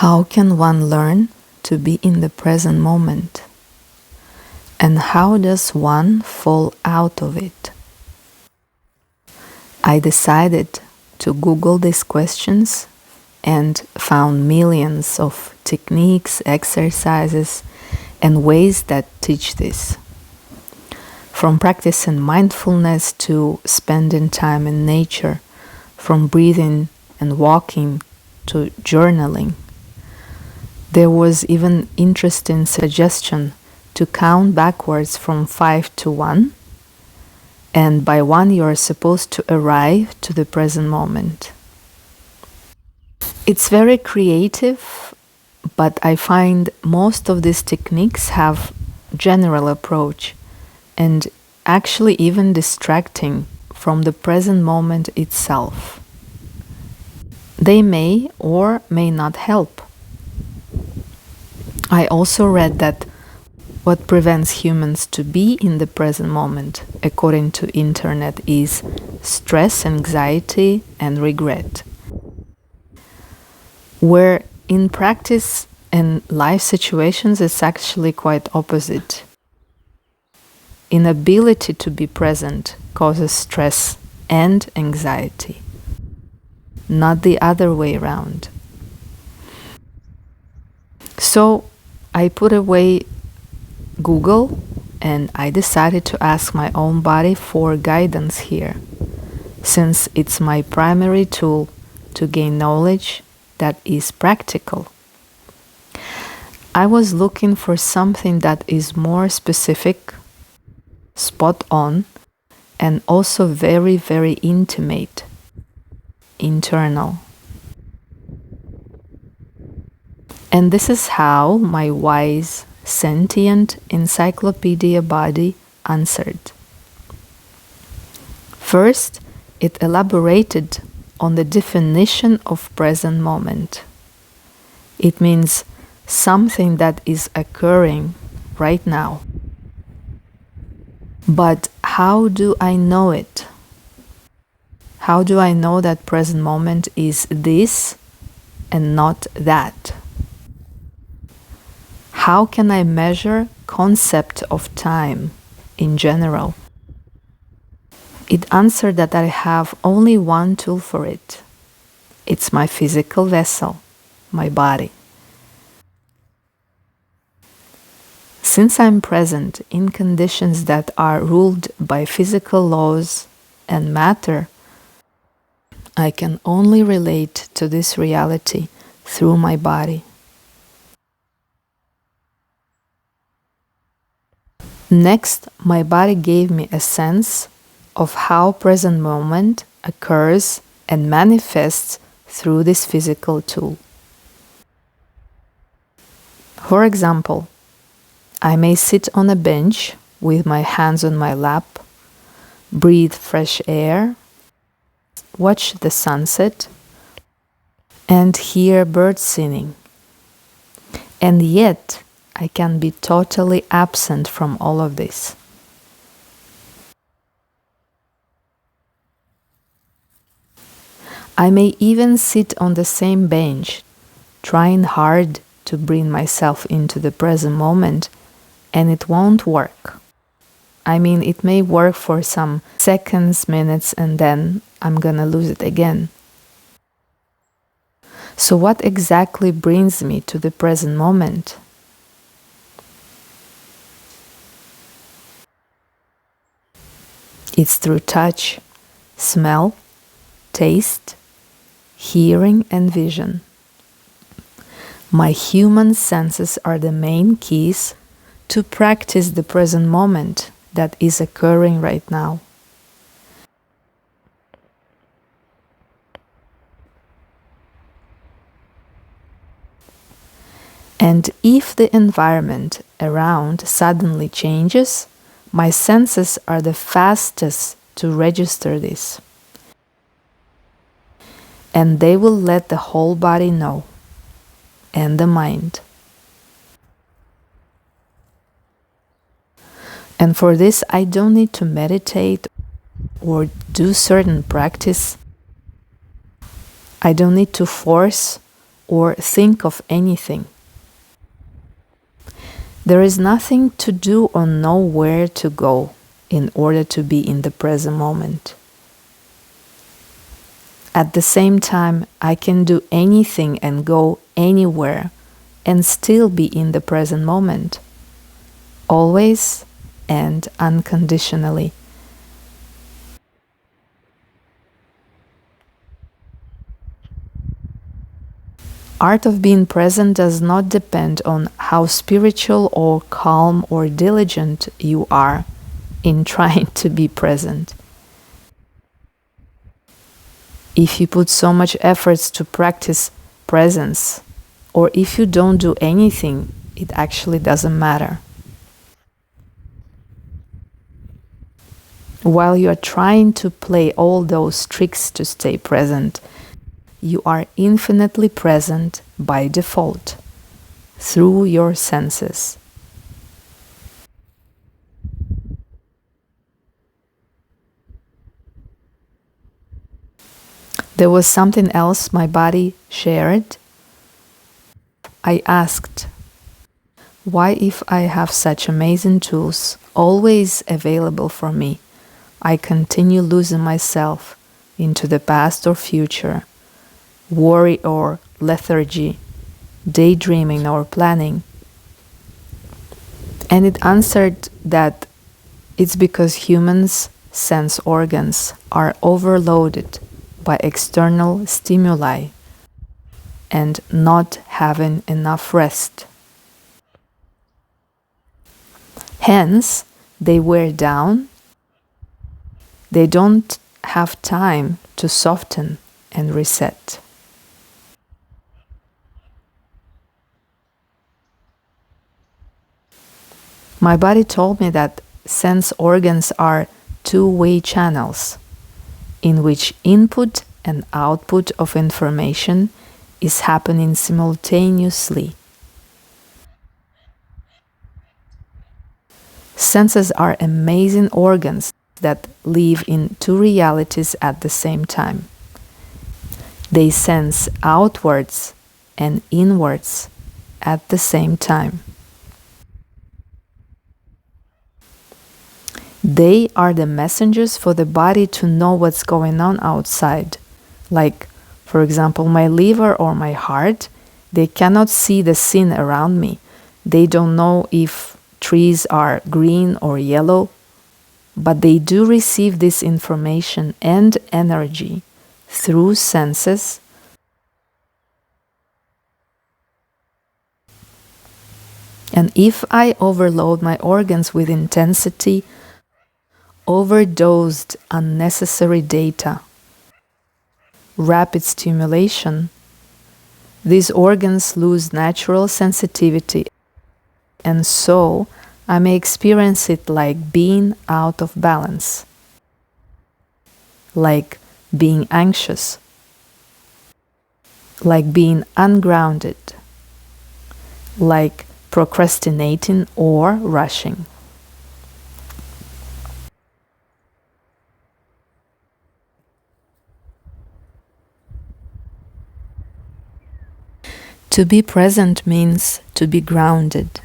How can one learn to be in the present moment? And how does one fall out of it? I decided to Google these questions and found millions of techniques, exercises, and ways that teach this. From practicing mindfulness to spending time in nature, from breathing and walking to journaling. There was even interesting suggestion to count backwards from 5 to 1, and by 1 you are supposed to arrive to the present moment. It's very creative, but I find most of these techniques have general approach and actually even distracting from the present moment itself. They may or may not help. I also read that what prevents humans to be in the present moment, according to internet, is stress, anxiety, and regret. Where in practice and life situations it's actually quite opposite. Inability to be present causes stress and anxiety, not the other way around. So I put away Google and I decided to ask my own body for guidance here, since it's my primary tool to gain knowledge that is practical. I was looking for something that is more specific, spot on, and also very, very intimate, internal. And this is how my wise, sentient encyclopedia body answered. First, it elaborated on the definition of present moment. It means something that is occurring right now. But how do I know it? How do I know that present moment is this and not that? How can I measure concept of time in general? It answered that I have only one tool for it. It's my physical vessel, my body. Since I'm present in conditions that are ruled by physical laws and matter, I can only relate to this reality through my body. Next, my body gave me a sense of how present moment occurs and manifests through this physical tool. For example, I may sit on a bench with my hands on my lap, breathe fresh air, watch the sunset, and hear birds singing. And yet, I can be totally absent from all of this. I may even sit on the same bench, trying hard to bring myself into the present moment, and it won't work. I mean, it may work for some seconds, minutes, and then I'm gonna lose it again. So what exactly brings me to the present moment? It's through touch, smell, taste, hearing, and vision. My human senses are the main keys to practice the present moment that is occurring right now. And if the environment around suddenly changes, my senses are the fastest to register this. And they will let the whole body know, and the mind. And for this, I don't need to meditate or do certain practice. I don't need to force or think of anything. There is nothing to do or nowhere to go in order to be in the present moment. At the same time, I can do anything and go anywhere and still be in the present moment, always and unconditionally. Art of being present does not depend on how spiritual or calm or diligent you are in trying to be present. If you put so much efforts to practice presence, or if you don't do anything, it actually doesn't matter. While you are trying to play all those tricks to stay present, you are infinitely present by default, through your senses. There was something else my body shared. I asked, why, if I have such amazing tools always available for me, I continue losing myself into the past or future, worry or lethargy, daydreaming or planning? And it answered that it's because humans' sense organs are overloaded by external stimuli and not having enough rest. Hence, they wear down, they don't have time to soften and reset. My body told me that sense organs are two-way channels in which input and output of information is happening simultaneously. Senses are amazing organs that live in two realities at the same time. They sense outwards and inwards at the same time. They are the messengers for the body to know what's going on outside. Like, for example, my liver or my heart, they cannot see the scene around me. They don't know if trees are green or yellow, but they do receive this information and energy through senses. And if I overload my organs with intensity, overdosed unnecessary data, rapid stimulation, these organs lose natural sensitivity, and so I may experience it like being out of balance, like being anxious, like being ungrounded, like procrastinating or rushing. To be present means to be grounded.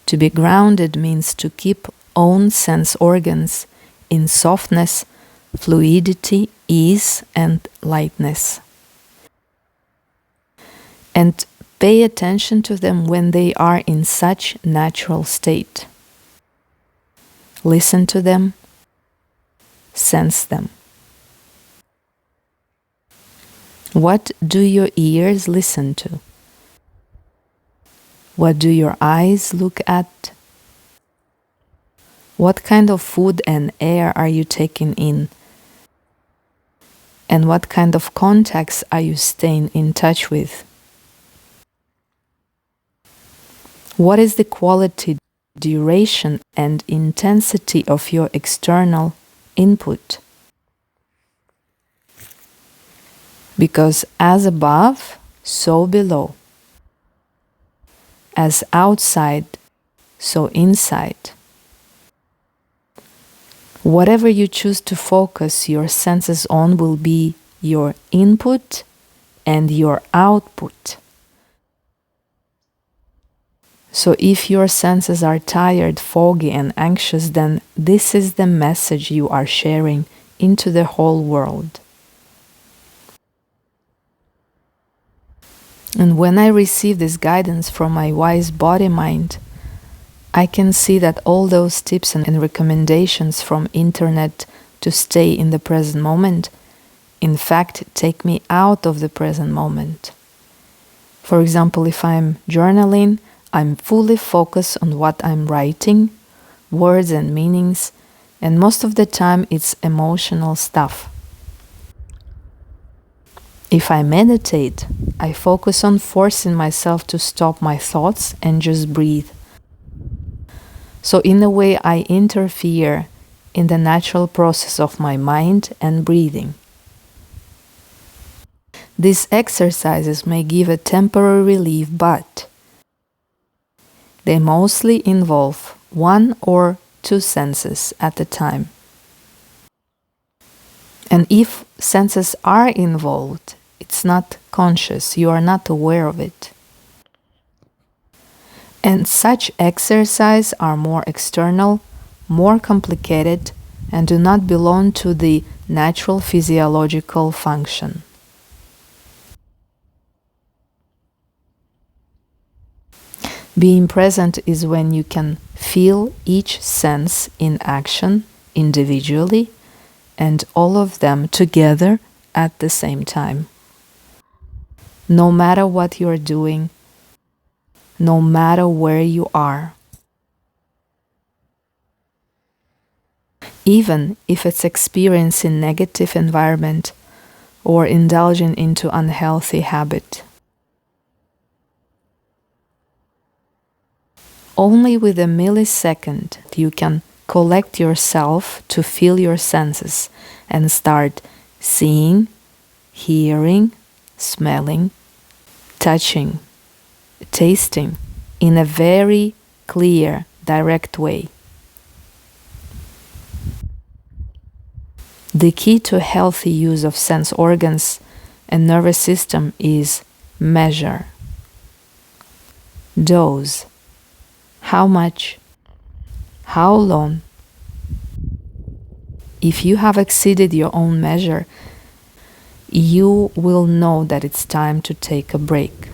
To be grounded means to keep own sense organs in softness, fluidity, ease, and lightness. And pay attention to them when they are in such natural state. Listen to them, sense them. What do your ears listen to? What do your eyes look at? What kind of food and air are you taking in? And what kind of contacts are you staying in touch with? What is the quality, duration, and intensity of your external input? Because as above, so below. As outside, so inside. Whatever you choose to focus your senses on will be your input and your output. So if your senses are tired, foggy, and anxious, then this is the message you are sharing into the whole world. And when I receive this guidance from my wise body mind, I can see that all those tips and recommendations from internet to stay in the present moment, in fact, take me out of the present moment. For example, if I'm journaling, I'm fully focused on what I'm writing, words and meanings, and most of the time it's emotional stuff. If I meditate, I focus on forcing myself to stop my thoughts and just breathe. So in a way, I interfere in the natural process of my mind and breathing. These exercises may give a temporary relief, but they mostly involve one or two senses at a time. And if senses are involved, it's not conscious, you are not aware of it. And such exercises are more external, more complicated, and do not belong to the natural physiological function. Being present is when you can feel each sense in action individually and all of them together at the same time. No matter what you're doing, no matter where you are. Even if it's experiencing negative environment or indulging into unhealthy habit. Only with a millisecond you can collect yourself to feel your senses and start seeing, hearing, smelling, touching, tasting in a very clear, direct way. The key to healthy use of sense organs and nervous system is measure. Dose. How much? How long? If you have exceeded your own measure, you will know that it's time to take a break.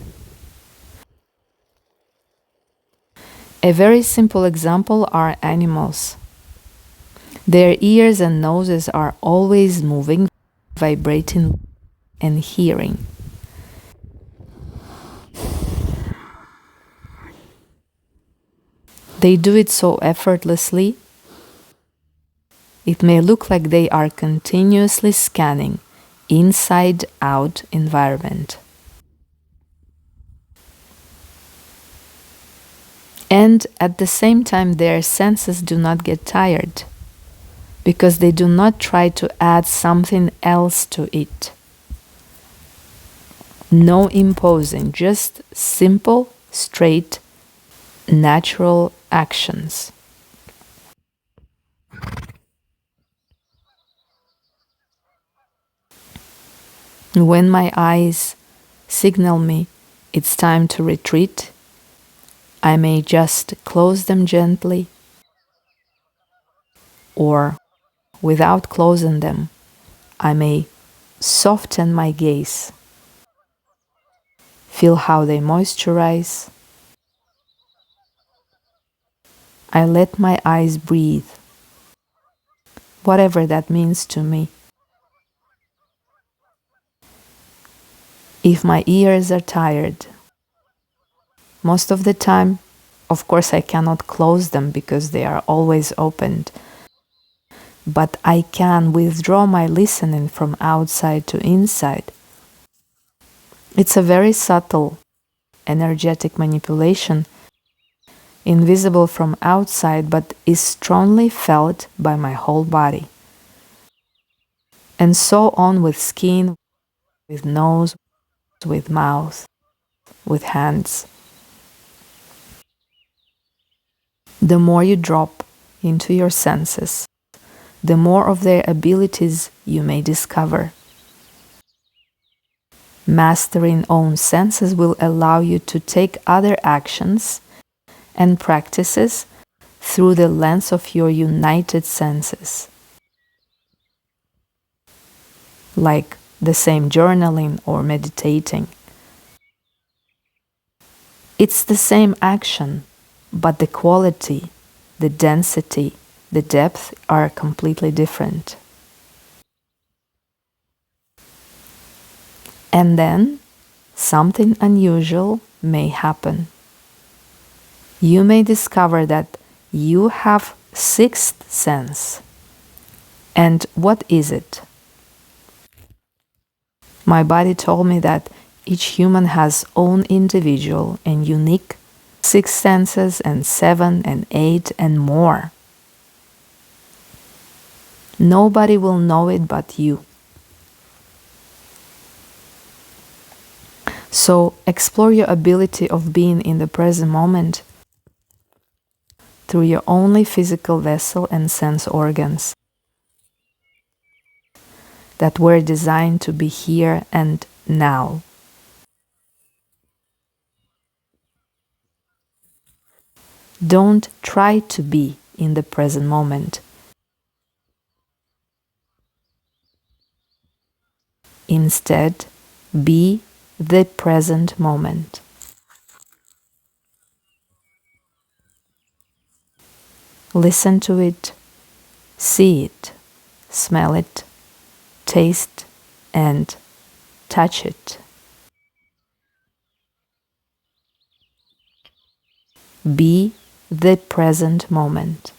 A very simple example are animals. Their ears and noses are always moving, vibrating, and hearing. They do it so effortlessly. It may look like they are continuously scanning inside-out environment. And at the same time, their senses do not get tired because they do not try to add something else to it. No imposing, just simple, straight, natural actions. When my eyes signal me it's time to retreat, I may just close them gently, or without closing them, I may soften my gaze. Feel how they moisturize. I let my eyes breathe, whatever that means to me. If my ears are tired, most of the time, of course, I cannot close them because they are always opened. But I can withdraw my listening from outside to inside. It's a very subtle, energetic manipulation, invisible from outside, but is strongly felt by my whole body. And so on with skin, with nose, with mouth, with hands. The more you drop into your senses, the more of their abilities you may discover. Mastering own senses will allow you to take other actions and practices through the lens of your united senses, like the same journaling or meditating. It's the same action, but the quality, the density, the depth are completely different. And then something unusual may happen. You may discover that you have sixth sense. And what is it? My body told me that each human has own individual and unique six senses and 7 and 8 and more. Nobody will know it but you. So explore your ability of being in the present moment through your only physical vessel and sense organs that were designed to be here and now. Don't try to be in the present moment. Instead, be the present moment. Listen to it, see it, smell it, taste and touch it. Be the present moment.